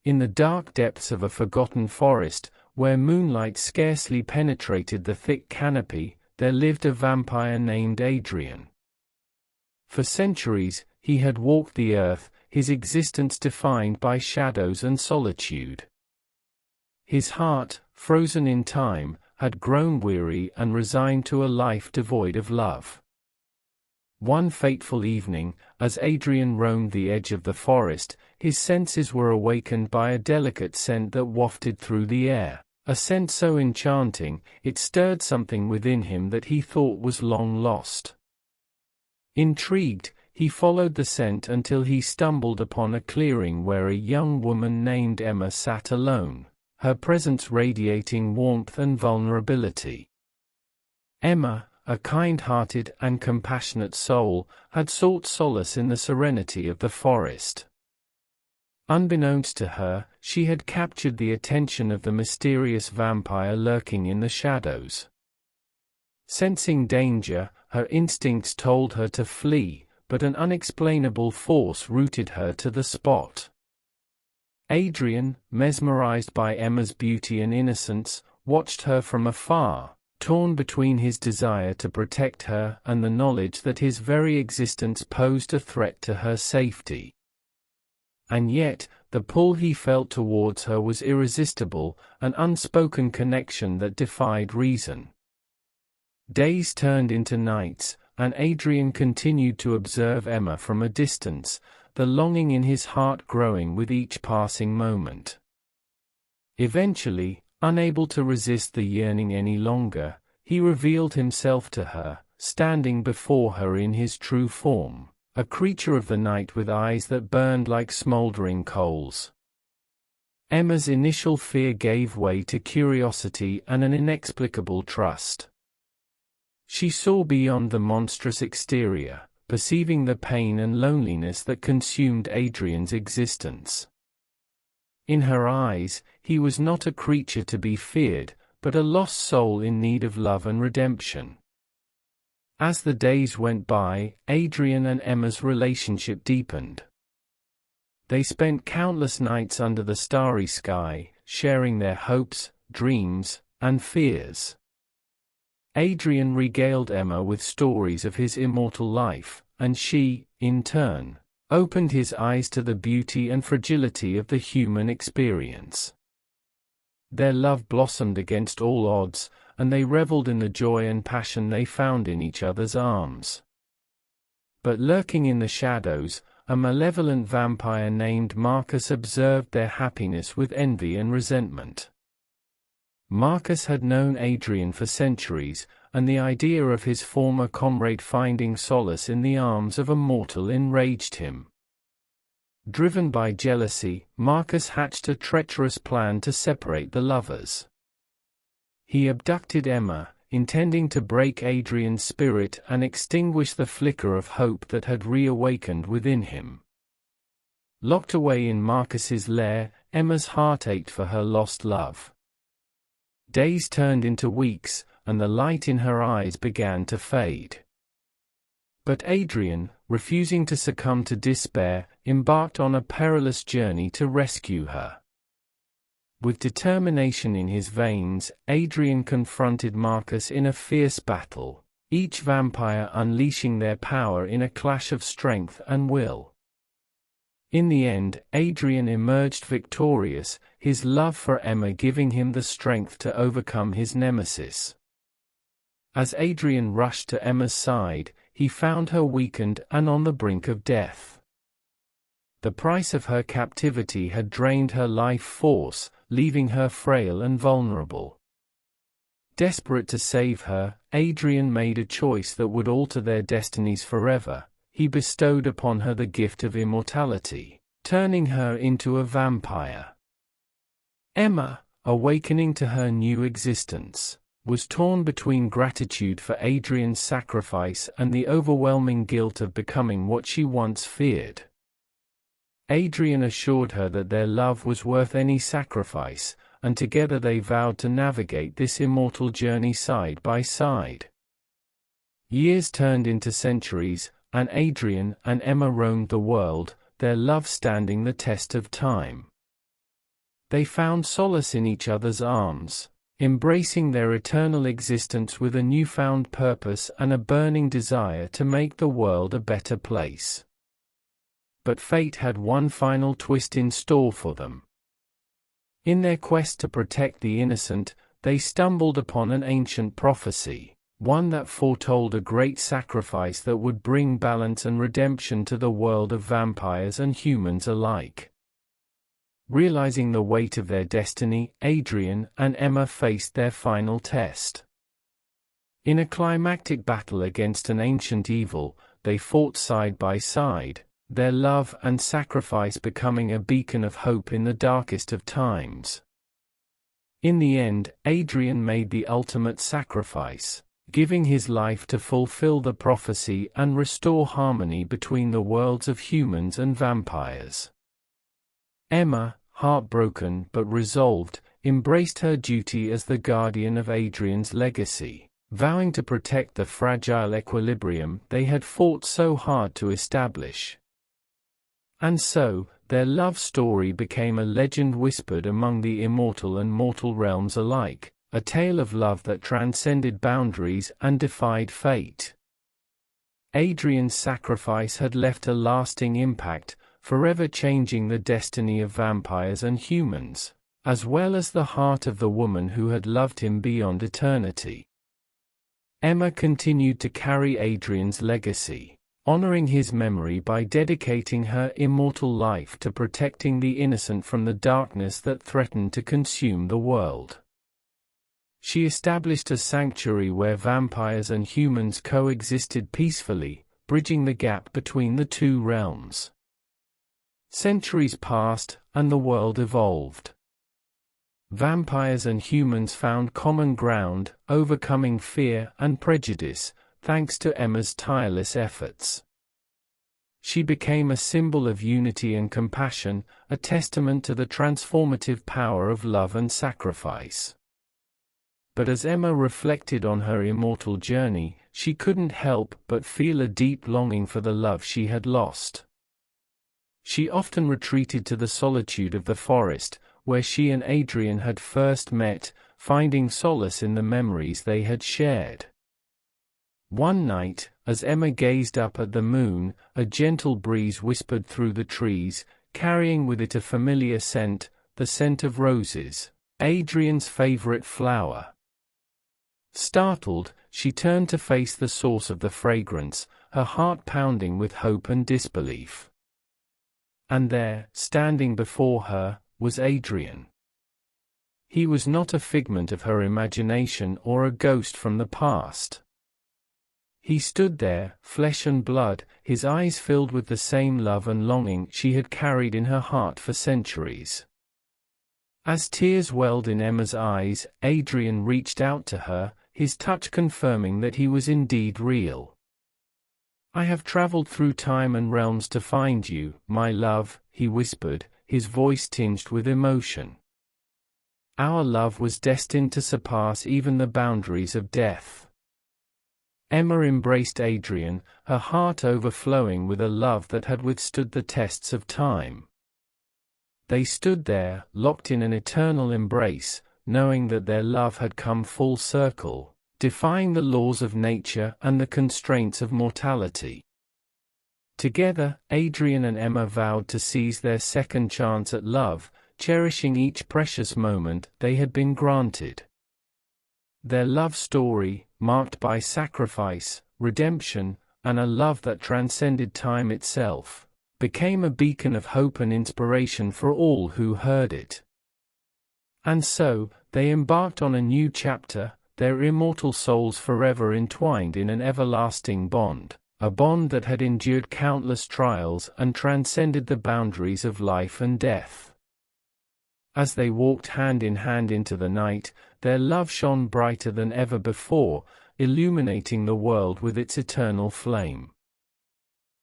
In the dark depths of a forgotten forest, where moonlight scarcely penetrated the thick canopy, there lived a vampire named Adrian. For centuries, he had walked the earth, his existence defined by shadows and solitude. His heart, frozen in time, had grown weary and resigned to a life devoid of love. One fateful evening, as Adrian roamed the edge of the forest, his senses were awakened by a delicate scent that wafted through the air, a scent so enchanting, it stirred something within him that he thought was long lost. Intrigued, he followed the scent until he stumbled upon a clearing where a young woman named Emma sat alone, her presence radiating warmth and vulnerability. Emma, a kind-hearted and compassionate soul, had sought solace in the serenity of the forest. Unbeknownst to her, she had captured the attention of the mysterious vampire lurking in the shadows. Sensing danger, her instincts told her to flee, but an unexplainable force rooted her to the spot. Adrian, mesmerized by Emma's beauty and innocence, watched her from afar, torn between his desire to protect her and the knowledge that his very existence posed a threat to her safety. And yet, the pull he felt towards her was irresistible, an unspoken connection that defied reason. Days turned into nights, and Adrian continued to observe Emma from a distance, the longing in his heart growing with each passing moment. Eventually, unable to resist the yearning any longer, he revealed himself to her, standing before her in his true form, a creature of the night with eyes that burned like smoldering coals. Emma's initial fear gave way to curiosity and an inexplicable trust. She saw beyond the monstrous exterior, perceiving the pain and loneliness that consumed Adrian's existence. In her eyes, he was not a creature to be feared, but a lost soul in need of love and redemption. As the days went by, Adrian and Emma's relationship deepened. They spent countless nights under the starry sky, sharing their hopes, dreams, and fears. Adrian regaled Emma with stories of his immortal life, and she, in turn, opened his eyes to the beauty and fragility of the human experience. Their love blossomed against all odds, and they reveled in the joy and passion they found in each other's arms. But lurking in the shadows, a malevolent vampire named Marcus observed their happiness with envy and resentment. Marcus had known Adrian for centuries, and the idea of his former comrade finding solace in the arms of a mortal enraged him. Driven by jealousy, Marcus hatched a treacherous plan to separate the lovers. He abducted Emma, intending to break Adrian's spirit and extinguish the flicker of hope that had reawakened within him. Locked away in Marcus's lair, Emma's heart ached for her lost love. Days turned into weeks, and the light in her eyes began to fade. But Adrian, refusing to succumb to despair, embarked on a perilous journey to rescue her. With determination in his veins, Adrian confronted Marcus in a fierce battle, each vampire unleashing their power in a clash of strength and will. In the end, Adrian emerged victorious, his love for Emma giving him the strength to overcome his nemesis. As Adrian rushed to Emma's side, he found her weakened and on the brink of death. The price of her captivity had drained her life force, leaving her frail and vulnerable. Desperate to save her, Adrian made a choice that would alter their destinies forever. He bestowed upon her the gift of immortality, turning her into a vampire. Emma, awakening to her new existence, was torn between gratitude for Adrian's sacrifice and the overwhelming guilt of becoming what she once feared. Adrian assured her that their love was worth any sacrifice, and together they vowed to navigate this immortal journey side by side. Years turned into centuries, and Adrian and Emma roamed the world, their love standing the test of time. They found solace in each other's arms, embracing their eternal existence with a newfound purpose and a burning desire to make the world a better place. But fate had one final twist in store for them. In their quest to protect the innocent, they stumbled upon an ancient prophecy, one that foretold a great sacrifice that would bring balance and redemption to the world of vampires and humans alike. Realizing the weight of their destiny, Adrian and Emma faced their final test. In a climactic battle against an ancient evil, they fought side by side, their love and sacrifice becoming a beacon of hope in the darkest of times. In the end, Adrian made the ultimate sacrifice, giving his life to fulfill the prophecy and restore harmony between the worlds of humans and vampires. Emma, heartbroken but resolved, embraced her duty as the guardian of Adrian's legacy, vowing to protect the fragile equilibrium they had fought so hard to establish. And so, their love story became a legend whispered among the immortal and mortal realms alike, a tale of love that transcended boundaries and defied fate. Adrian's sacrifice had left a lasting impact, forever changing the destiny of vampires and humans, as well as the heart of the woman who had loved him beyond eternity. Emma continued to carry Adrian's legacy, honoring his memory by dedicating her immortal life to protecting the innocent from the darkness that threatened to consume the world. She established a sanctuary where vampires and humans coexisted peacefully, bridging the gap between the two realms. Centuries passed, and the world evolved. Vampires and humans found common ground, overcoming fear and prejudice, thanks to Emma's tireless efforts. She became a symbol of unity and compassion, a testament to the transformative power of love and sacrifice. But as Emma reflected on her immortal journey, she couldn't help but feel a deep longing for the love she had lost. She often retreated to the solitude of the forest, where she and Adrian had first met, finding solace in the memories they had shared. One night, as Emma gazed up at the moon, a gentle breeze whispered through the trees, carrying with it a familiar scent, the scent of roses, Adrian's favorite flower. Startled, she turned to face the source of the fragrance, her heart pounding with hope and disbelief. And there, standing before her, was Adrian. He was not a figment of her imagination or a ghost from the past. He stood there, flesh and blood, his eyes filled with the same love and longing she had carried in her heart for centuries. As tears welled in Emma's eyes, Adrian reached out to her, his touch confirming that he was indeed real. "I have traveled through time and realms to find you, my love," he whispered, his voice tinged with emotion. "Our love was destined to surpass even the boundaries of death." Emma embraced Adrian, her heart overflowing with a love that had withstood the tests of time. They stood there, locked in an eternal embrace, knowing that their love had come full circle, defying the laws of nature and the constraints of mortality. Together, Adrian and Emma vowed to seize their second chance at love, cherishing each precious moment they had been granted. Their love story, marked by sacrifice, redemption, and a love that transcended time itself, became a beacon of hope and inspiration for all who heard it. And so, they embarked on a new chapter, their immortal souls forever entwined in an everlasting bond, a bond that had endured countless trials and transcended the boundaries of life and death. As they walked hand in hand into the night, their love shone brighter than ever before, illuminating the world with its eternal flame.